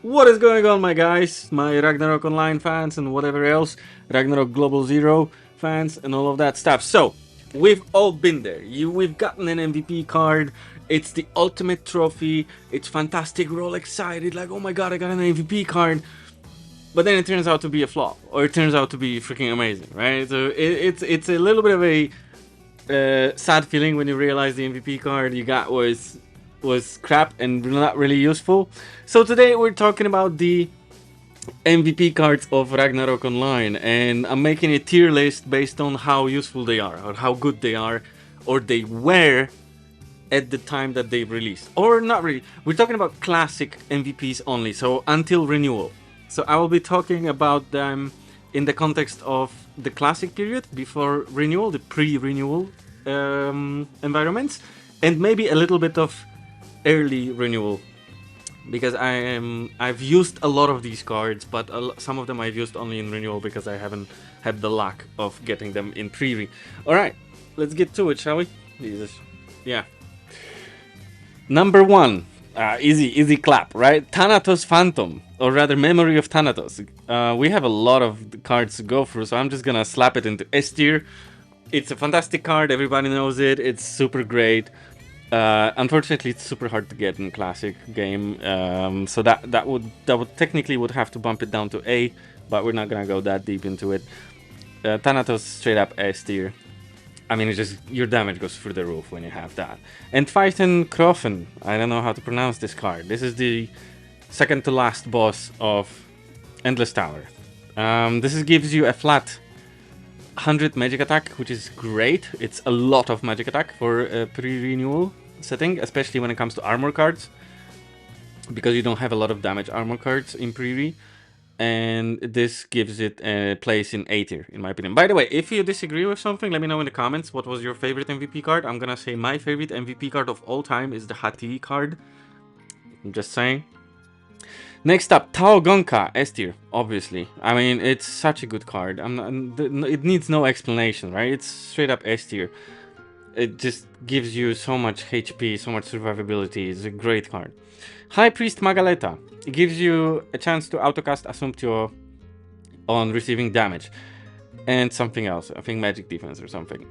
What is going on, my guys, my Ragnarok Online fans and whatever else, Ragnarok Global Zero fans and all of that stuff. So, we've all been there. We've gotten an MVP card. It's the ultimate trophy. It's fantastic. We're all excited, like, oh my god, I got an MVP card. But then it turns out to be a flop, or it turns out to be freaking amazing, right? So it's a little bit of a sad feeling when you realize the MVP card you got was crap and not really useful. So today we're talking about the MVP cards of Ragnarok Online, and I'm making a tier list based on how useful they are, or how good they are, or they were at the time that they released. Or not really. We're talking about classic MVPs only, so until renewal. So I will be talking about them in the context of the classic period before renewal, the pre-renewal environments, and maybe a little bit of early renewal, because I've used a lot of these cards, but some of them I've used only in renewal because I haven't had the luck of getting them in pre-re. All right, let's get to it, shall we? Jesus. Yeah. Number one, easy clap, right? Thanatos Phantom, or rather Memory of Thanatos. We have a lot of cards to go through, so I'm just gonna slap it into S tier. It's a fantastic card, everybody knows it, it's super great. Unfortunately, it's super hard to get in classic game, so that would technically would have to bump it down to A, but we're not gonna go that deep into it. Thanatos straight up S tier. I mean, it's just your damage goes through the roof when you have that. And Phaethon Krofen, I don't know how to pronounce this card. This is the second to last boss of Endless Tower. Gives you a flat 100 magic attack, which is great. It's a lot of magic attack for a pre-renewal setting, especially when it comes to armor cards, because you don't have a lot of damage armor cards in pre-re. And this gives it a place in A tier, in my opinion. By the way, if you disagree with something, let me know in the comments what was your favorite MVP card. I'm gonna say my favorite MVP card of all time is the Hati card. I'm just saying. Next up, Tao Gonka, S tier, obviously. I mean, it's such a good card. It needs no explanation, right? It's straight up S tier. It just gives you so much HP, so much survivability. It's a great card. High Priest Magaleta. It gives you a chance to autocast Assumptio on receiving damage. And something else. I think magic defense or something.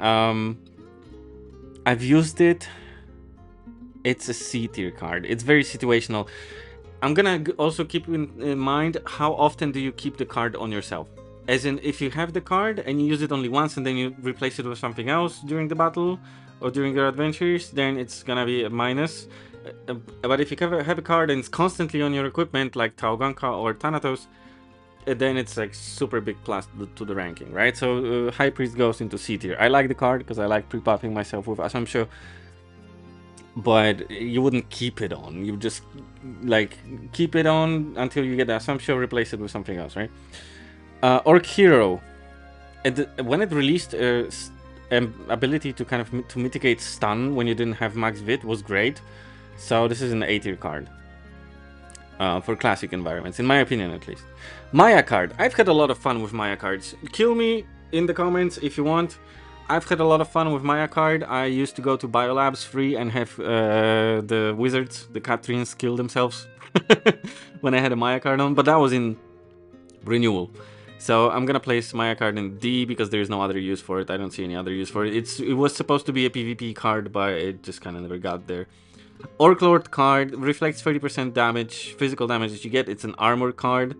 I've used it. It's a C tier card. It's very situational. I'm gonna also keep in mind how often do you keep the card on yourself. As in, if you have the card and you use it only once and then you replace it with something else during the battle or during your adventures, then it's gonna be a minus. But if you have a card and it's constantly on your equipment, like Tauganka or Thanatos, then it's like super big plus to the ranking, right? So High Priest goes into C tier. I like the card because I like pre-popping myself with Assumption, but you wouldn't keep it on. You just like keep it on until you get the Assumption, replace it with something else, right? Orc Hero, when it released ability to kind of to mitigate stun when you didn't have max vit was great. So this is an A tier card for classic environments, in my opinion at least. Maya card. I've had a lot of fun with Maya cards. Kill me in the comments if you want. I've had a lot of fun with Maya card. I used to go to Biolabs free and have the wizards, the Catrines, kill themselves when I had a Maya card on, but that was in renewal. So I'm gonna place Maya card in D because there's no other use for it. I don't see any other use for it. It was supposed to be a PvP card, but it just kind of never got there. Orc Lord card reflects 30% damage, physical damage that you get. It's an armor card.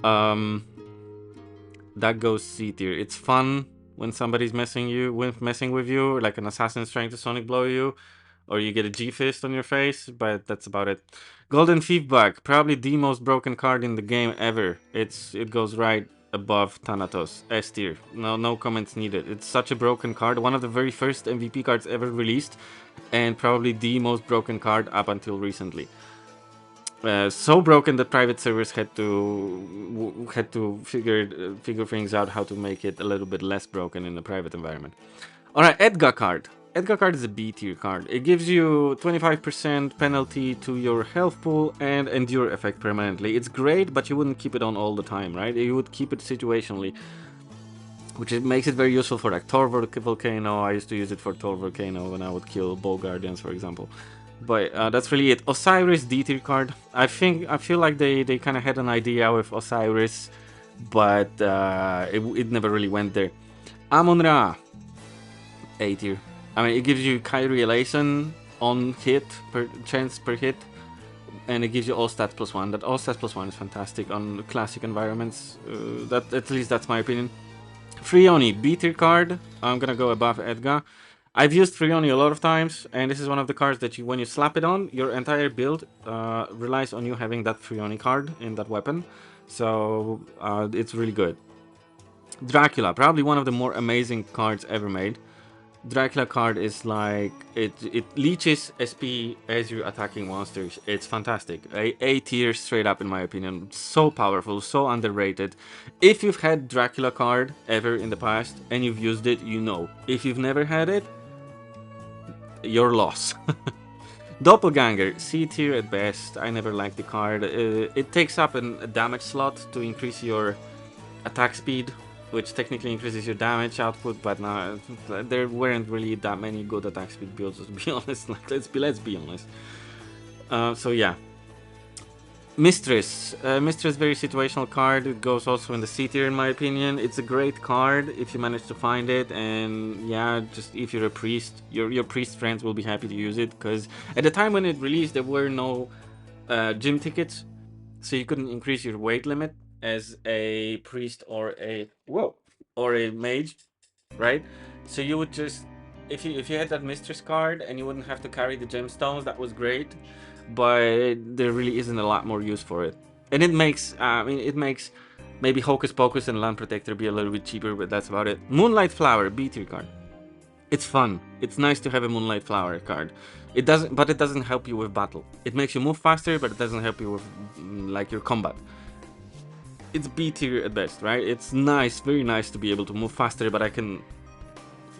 That goes C tier. It's fun when somebody's messing with you, like an assassin's trying to sonic blow you, or you get a G-fist on your face, but that's about it. Golden Feedback, probably the most broken card in the game ever. It goes right above Thanatos, S tier. No comments needed. It's such a broken card, one of the very first MVP cards ever released, and probably the most broken card up until recently. So broken that private servers had to figure things out how to make it a little bit less broken in the private environment. All right, Edgar card. Edgar card is a B tier card. It gives you 25% penalty to your health pool and endure effect permanently. It's great, but you wouldn't keep it on all the time, right? You would keep it situationally, which makes it very useful for like Thor Volcano. I used to use it for Thor Volcano when I would kill Bull Guardians, for example. But that's really it. Osiris D tier card. I feel like they kind of had an idea with Osiris, but it never really went there. Amon-Ra, A tier. I mean, it gives you Kyrie Elation on hit per chance per hit, and it gives you all stats +1. That all stats +1 is fantastic on classic environments. That at least that's my opinion. Frioni, B tier card. I'm gonna go above Edgar. I've used Frioni a lot of times, and this is one of the cards that when you slap it on, your entire build relies on you having that Frioni card in that weapon. So it's really good. Dracula, probably one of the more amazing cards ever made. Dracula card is like, it leeches SP as you're attacking monsters. It's fantastic. A tier straight up in my opinion. So powerful, so underrated. If you've had Dracula card ever in the past and you've used it, you know. If you've never had it, your loss. Doppelganger, C tier at best. I never liked the card. It takes up a damage slot to increase your attack speed, which technically increases your damage output, but no, there weren't really that many good attack speed builds, to be honest. Like, let's be honest. So yeah. Mistress. Mistress, very situational card. It goes also in the C tier in my opinion. It's a great card if you manage to find it, and yeah, just if you're a priest, your priest friends will be happy to use it, because at the time when it released there were no gym tickets, so you couldn't increase your weight limit as a priest or a mage, right? So you would just, if you had that mistress card and you wouldn't have to carry the gemstones, that was great, but there really isn't a lot more use for it. And it makes it makes maybe Hocus Pocus and Land Protector be a little bit cheaper, but that's about it. Moonlight Flower, B tier card. It's fun. It's nice to have a Moonlight Flower card. It doesn't help you with battle. It makes you move faster, but it doesn't help you with like your combat. It's B tier at best, right? It's nice, very nice to be able to move faster, but I can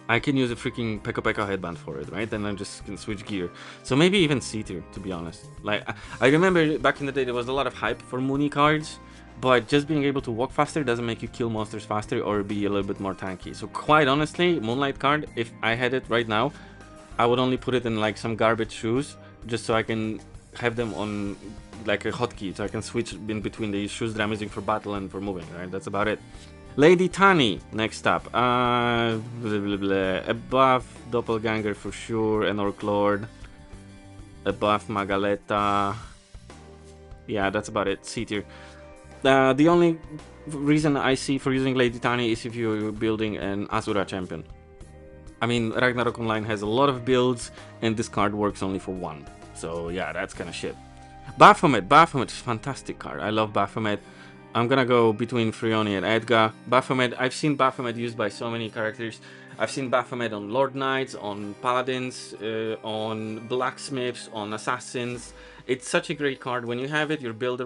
use a freaking Pekka headband for it, right? Then I just can switch gear. So maybe even C tier, to be honest. Like, I remember back in the day there was a lot of hype for Mooney cards, but just being able to walk faster doesn't make you kill monsters faster or be a little bit more tanky. So quite honestly, Moonlight card, if I had it right now, I would only put it in like some garbage shoes, just so I can have them on like a hotkey, so I can switch in between the shoes that I'm using for battle and for moving, right? That's about it. Lady Tani, next up. Above Doppelganger for sure, and Orc Lord. Above Magaleta. Yeah, that's about it. C tier. The only reason I see for using Lady Tani is if you're building an Asura champion. I mean, Ragnarok Online has a lot of builds, and this card works only for one. So yeah, that's kind of shit. Baphomet. Baphomet is a fantastic card. I love Baphomet. I'm gonna go between Frioni and Edgar. Baphomet, I've seen Baphomet used by so many characters. I've seen Baphomet on Lord Knights, on Paladins, on Blacksmiths, on Assassins. It's such a great card. When you have it, your build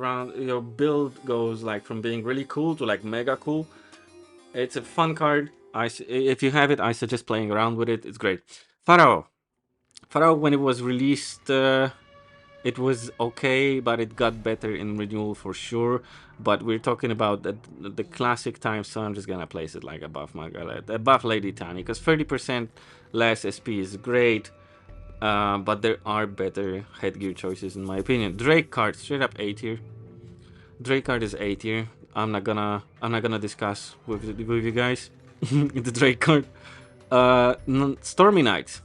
goes like from being really cool to like mega cool. It's a fun card. If you have it, I suggest playing around with it. It's great. Pharaoh. Pharaoh, when it was released, it was okay, but it got better in renewal for sure. But we're talking about the classic time, so I'm just gonna place it like above Margaret, above Lady Tani, because 30% less SP is great. But there are better headgear choices in my opinion. Drake card, straight up A tier. Drake card is A tier. I'm not gonna discuss with you guys the Drake card. Stormy Knight,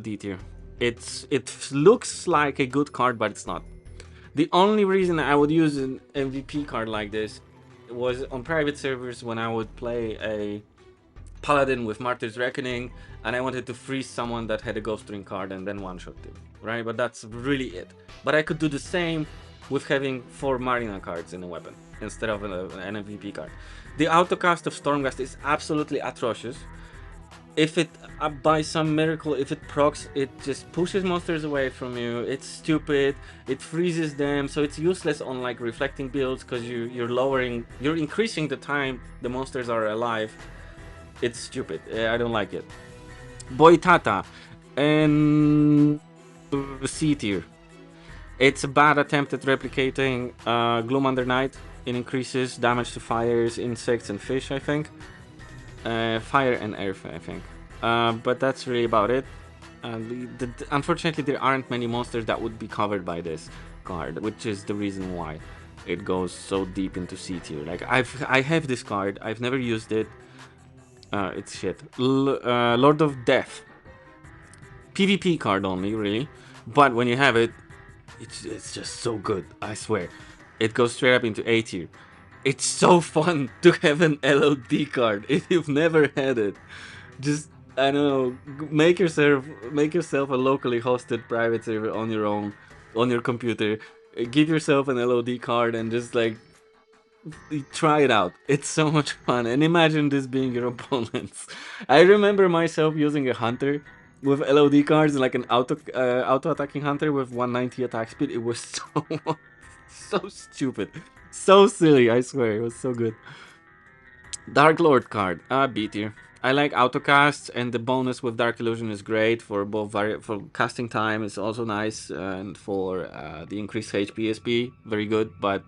D tier. It looks like a good card, but it's not. The only reason I would use an MVP card like this was on private servers when I would play a Paladin with Martyr's Reckoning and I wanted to freeze someone that had a Ghost Ring card and then one-shot them, right? But that's really it. But I could do the same with having 4 Marina cards in a weapon instead of an MVP card. The autocast of Stormgust is absolutely atrocious. If it, by some miracle, if it procs, it just pushes monsters away from you. It's stupid. It freezes them, so it's useless on like reflecting builds because you're increasing the time the monsters are alive. It's stupid. I don't like it. Boitata and C tier. It's a bad attempt at replicating Gloom Under Night. It increases damage to fires, insects, and fish, I think. Fire and earth, I think. But that's really about it. Unfortunately, there aren't many monsters that would be covered by this card, which is the reason why it goes so deep into C tier. Like I have this card, I've never used it. It's shit. Lord of Death, PvP card only, really. But when you have it, it's just so good. I swear, it goes straight up into A tier. It's so fun to have an LOD card if you've never had it. Just, I don't know, make yourself a locally hosted private server on your own, on your computer. Give yourself an LOD card and just like try it out. It's so much fun. And imagine this being your opponents. I remember myself using a hunter with LOD cards, like an auto attacking hunter with 190 attack speed. It was so so stupid, so silly. I swear, it was so good. Dark Lord card, B tier. I like autocast, and the bonus with Dark Illusion is great for both for casting time. It's also nice, and for the increased HP SP, very good. But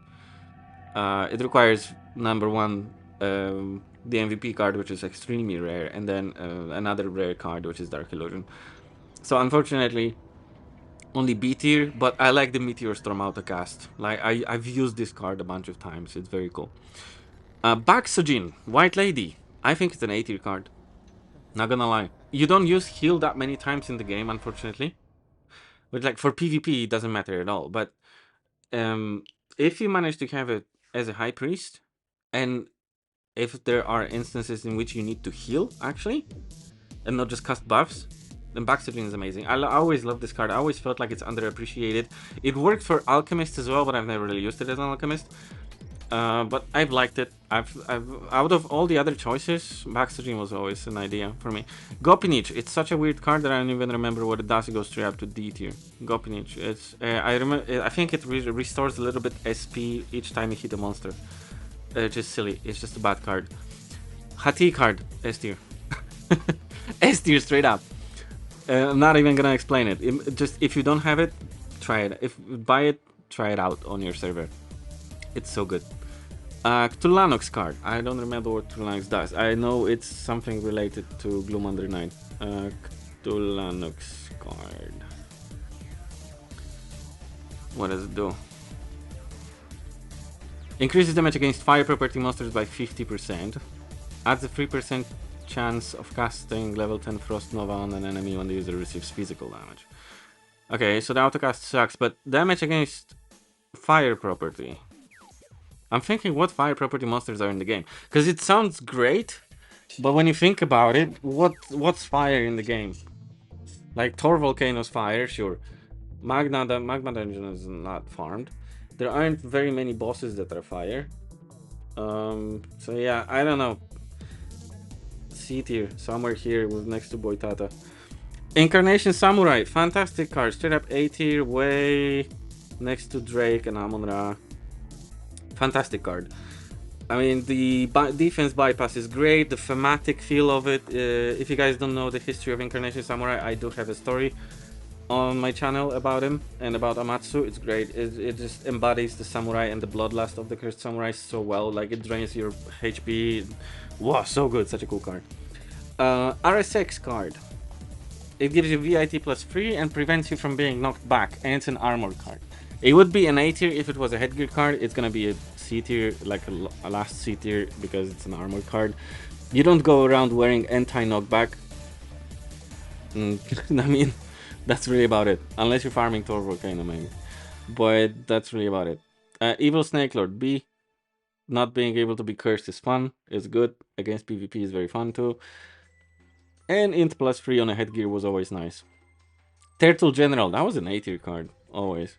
it requires number one, the MVP card, which is extremely rare, and then another rare card, which is Dark Illusion. So unfortunately, only B tier. But I like the Meteor Storm autocast. Like I've used this card a bunch of times. It's very cool. Baksujin, White Lady. I think it's an A tier card. Not gonna lie. You don't use heal that many times in the game, unfortunately. But like for PvP, it doesn't matter at all. But if you manage to have it as a High Priest, and if there are instances in which you need to heal, actually, and not just cast buffs, then Baksujin is amazing. I always love this card. I always felt like it's underappreciated. It worked for Alchemist as well, but I've never really used it as an Alchemist. But I've liked it. I've out of all the other choices, Baksujin was always an idea for me. Gopinich, it's such a weird card that I don't even remember what it does. It goes straight up to D tier. Gopinich, it's I think it restores a little bit SP each time you hit a monster. Just silly. It's just a bad card. Hati card, S tier. S tier straight up. I'm not even gonna explain it. Just if you don't have it, try it. If buy it, try it out on your server. It's so good. Cthulhunox card. I don't remember what Cthulhunox does. I know it's something related to Gloom Under Night. Cthulhunox card. What does it do? Increases damage against fire property monsters by 50%. Adds a 3% chance of casting level 10 Frost Nova on an enemy when the user receives physical damage. Okay, so the autocast sucks, but damage against fire property. I'm thinking what fire property monsters are in the game, because it sounds great, but when you think about it, what's fire in the game? Like Thor Volcano's fire, sure. Magma Dungeon is not farmed. There aren't very many bosses that are fire. So yeah, I don't know. C tier, somewhere here with next to Boitata. Incarnation Samurai, fantastic card, straight up A tier, way next to Drake and Amon-Ra. Fantastic card. I mean, the defense bypass is great, the thematic feel of it. If you guys don't know the history of Incarnation Samurai, I do have a story on my channel about him and about Amatsu. It's great. It just embodies the samurai and the bloodlust of the cursed samurai so well. Like, it drains your HP. Wow, so good. Such a cool card. RSX card. It gives you VIT plus 3 and prevents you from being knocked back, and it's an armor card. It would be an A tier if it was a headgear card. It's gonna be a C tier, like a last C tier, because it's an armor card. You don't go around wearing anti-knockback. I mean, that's really about it. Unless you're farming Thor Volcano, maybe. But that's really about it. Evil Snake Lord B. Not being able to be cursed is fun. It's good. Against PvP is very fun too. And int plus 3 on a headgear was always nice. Turtle General. That was an A tier card. Always.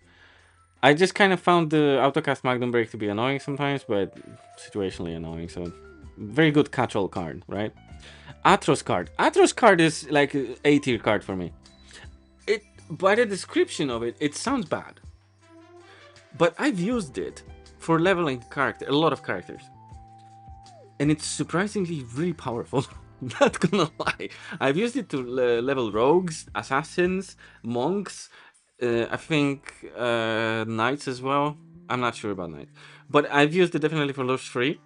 I just kind of found the autocast Magnum Break to be annoying sometimes, but situationally annoying. So very good catch-all card, right? Atros card. Atros card is like an A tier card for me. By the description of it, it sounds bad. But I've used it for leveling a lot of characters. And it's surprisingly really powerful. Not gonna lie. I've used it to level rogues, assassins, monks, I think knights as well. I'm not sure about knights. But I've used it definitely for those 3.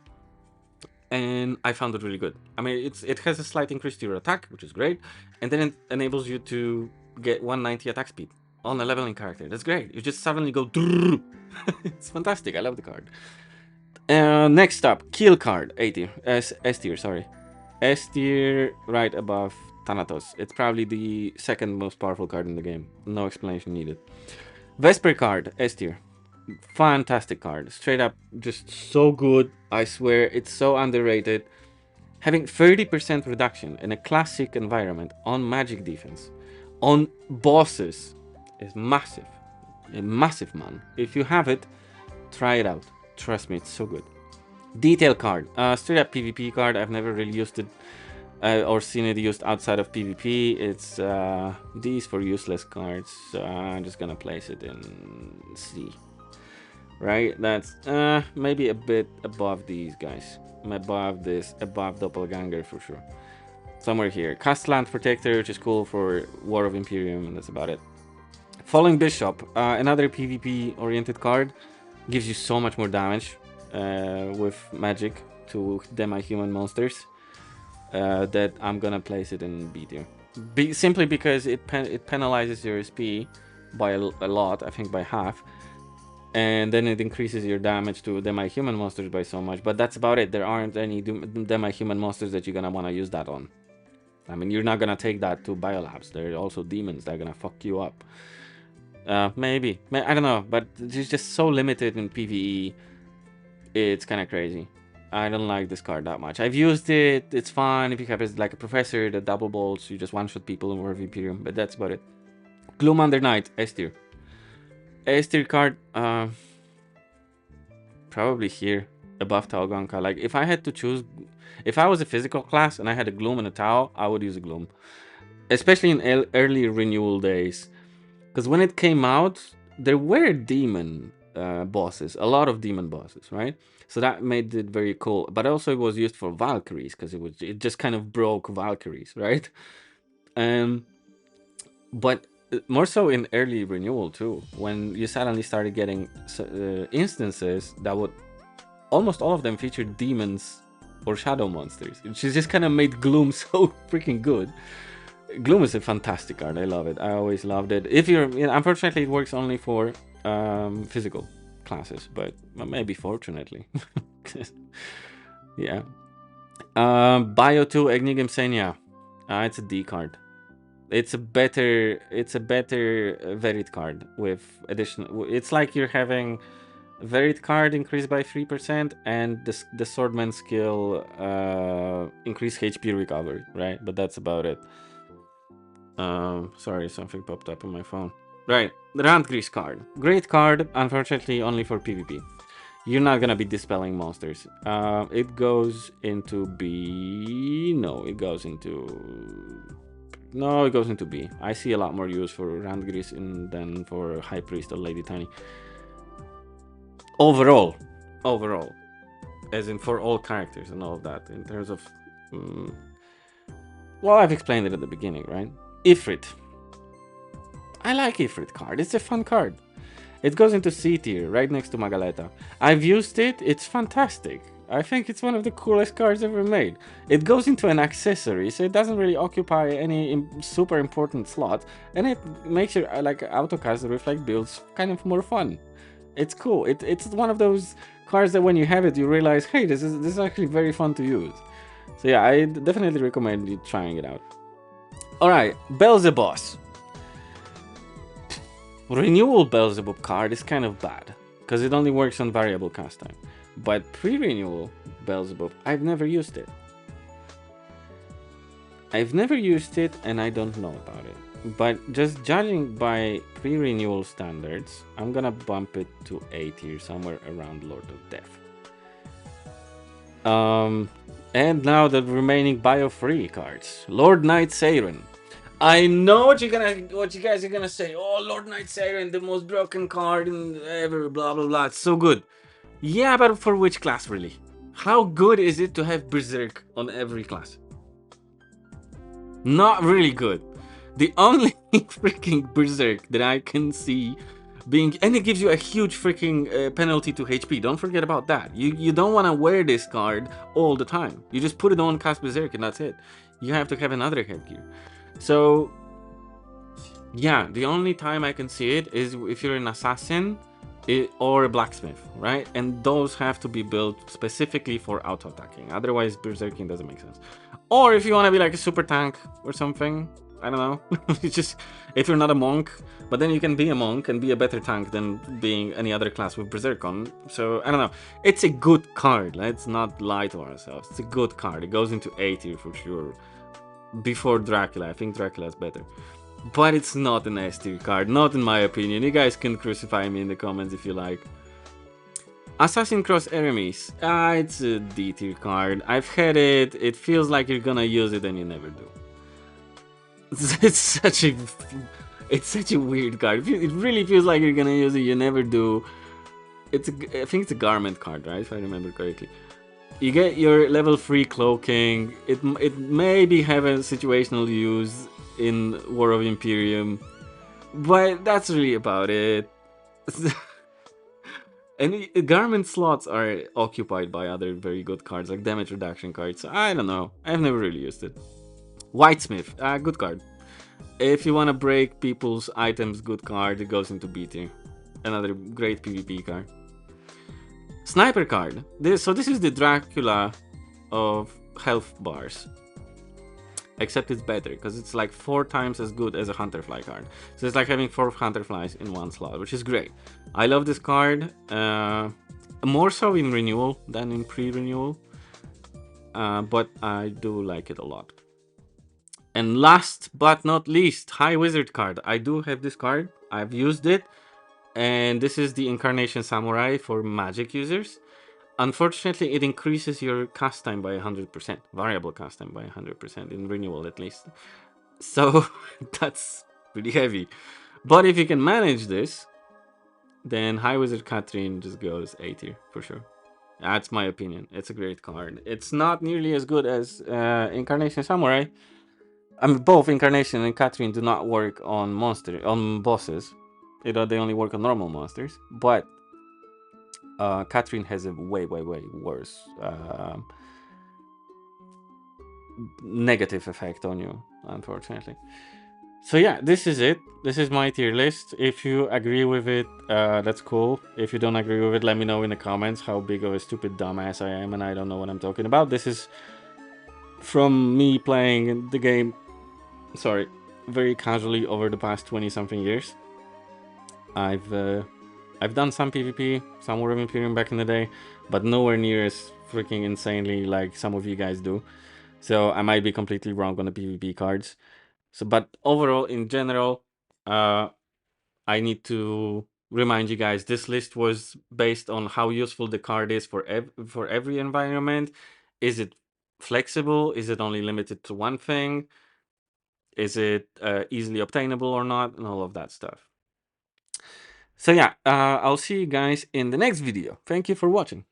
And I found it really good. I mean, it has a slight increase to your attack, which is great. And then it enables you to get 190 attack speed on a leveling character. That's great. You just suddenly go. It's fantastic. I love the card. Next up, kill card, A tier, S tier, sorry. S tier right above Thanatos. It's probably the second most powerful card in the game. No explanation needed. Vesper card, S tier. Fantastic card. Straight up, just so good. I swear, it's so underrated. Having 30% reduction in a classic environment on magic defense, on bosses, is massive. A massive, man. If you have it, try it out. Trust me, it's so good. Detail card. Straight up PvP card. I've never really used it or seen it used outside of PvP. It's these for useless cards. I'm just gonna place it in C. Right? That's maybe a bit above these guys. Above this, above Doppelganger for sure. Somewhere here. Castellan Protector, which is cool for War of Imperium, and that's about it. Falling Bishop, another PvP oriented card. Gives you so much more damage with magic to demi-human monsters that I'm gonna place it in B tier. Simply because it penalizes your SP by a lot, I think by half. And then it increases your damage to demi-human monsters by so much. But that's about it. There aren't any demi-human monsters that you're gonna want to use that on. I mean, you're not gonna take that to Biolabs. There are also demons that are gonna fuck you up. Maybe. I don't know. But it's just so limited in PvE. It's kind of crazy. I don't like this card that much. I've used it. It's fun. If you have like a professor that double bolts, you just one-shot people in War of Imperium. But that's about it. Gloom Under Night, S tier. S tier card, probably here, above Taoganka. Like, if I had to choose, if I was a physical class and I had a Gloom and a Tau, I would use a Gloom. Especially in early renewal days. Because when it came out, there were demon bosses, a lot of demon bosses, right? So that made it very cool. But also it was used for Valkyries, because it just kind of broke Valkyries, right? But more so in early renewal too, when you suddenly started getting instances that would almost all of them feature demons or shadow monsters, which just kind of made Gloom so freaking good. Gloom is a fantastic card. I love it. I always loved it. If you're, unfortunately, it works only for physical classes, but maybe fortunately, yeah. Bio 2 Egnigem Senya. It's a D card. It's a better Verit card with additional. It's like you're having Verit card increased by 3% and the Swordman skill increase HP recovery, right? But that's about it. Sorry, something popped up on my phone. Right, the Randgris card. Great card, unfortunately only for PvP. You're not gonna be dispelling monsters. It goes into B. No, it goes into. No, it goes into B. I see a lot more use for Randgris than for High Priest or Lady Tiny. Overall, as in for all characters and all of that, in terms of... well, I've explained it at the beginning, right? Ifrit. I like Ifrit card. It's a fun card. It goes into C tier, right next to Magaleta. I've used it. It's fantastic. I think it's one of the coolest cards ever made. It goes into an accessory, so it doesn't really occupy any super important slot, and it makes your like autocast reflect builds kind of more fun. It's cool. It's one of those cards that when you have it, you realize, hey, this is actually very fun to use. So yeah, I definitely recommend you trying it out. All right, Beelzebub. Renewal Beelzebub card is kind of bad because it only works on variable cast time. But pre-renewal Beelzebub, I've never used it. And I don't know about it. But just judging by pre-renewal standards, I'm gonna bump it to A tier, somewhere around Lord of Death. And now the remaining bio-free cards. Lord Knight Siren. I know what you guys are gonna say. Oh, Lord Knight Siren, the most broken card in ever, blah blah blah. It's so good. Yeah, but for which class really? How good is it to have Berserk on every class? Not really good. The only freaking Berserk that I can see being... And it gives you a huge freaking penalty to HP. Don't forget about that. You don't want to wear this card all the time. You just put it on, cast Berserk, and that's it. You have to have another headgear. So... Yeah, the only time I can see it is if you're an assassin or a blacksmith, right? And those have to be built specifically for auto attacking. Otherwise, berserking doesn't make sense. Or if you want to be like a super tank or something, I don't know. It's just if you're not a monk, but then you can be a monk and be a better tank than being any other class with berserk on. So I don't know. It's a good card. Let's not lie to ourselves. It's a good card. It goes into A tier for sure. Before Dracula, I think Dracula is better. But it's not an S tier card, not in my opinion. You guys can crucify me in the comments if you like. Assassin Cross Enemies. It's a D tier card. I've had it. It feels like you're gonna use it and you never do. It's such a... It's such a weird card. It really feels like you're gonna use it, you never do. I think it's a garment card, right? If I remember correctly. You get your level 3 cloaking. It maybe have a situational use in War of Imperium. But that's really about it. And garment slots are occupied by other very good cards, like damage reduction cards. I don't know. I've never really used it. Whitesmith, good card. If you want to break people's items, good card. It goes into B tier. Another great PvP card. Sniper card. So this is the Dracula of health bars. Except it's better, because it's like 4 times as good as a Hunterfly card. So it's like having 4 Hunterflies in one slot, which is great. I love this card. More so in renewal than in pre-renewal. But I do like it a lot. And last but not least, High Wizard card. I do have this card. I've used it. And this is the Incarnation Samurai for magic users. Unfortunately, it increases your cast time by 100%. Variable cast time by 100% in renewal at least. So that's pretty heavy. But if you can manage this, then High Wizard Catherine just goes A tier for sure. That's my opinion. It's a great card. It's not nearly as good as Incarnation Samurai. I mean, both Incarnation and Catherine do not work on bosses. They only work on normal monsters. But Catherine has a way worse negative effect on you, unfortunately. So yeah, this is it. This is my tier list. If you agree with it, that's cool. If you don't agree with it, let me know in the comments how big of a stupid dumbass I am and I don't know what I'm talking about. This is from me playing the game, sorry, very casually over the past 20-something years. I've done some PvP, some War of Imperium back in the day, but nowhere near as freaking insanely like some of you guys do. So I might be completely wrong on the PvP cards. So, but overall, in general, I need to remind you guys, this list was based on how useful the card is for every environment. Is it flexible? Is it only limited to one thing? Is it easily obtainable or not? And all of that stuff. So yeah, I'll see you guys in the next video. Thank you for watching.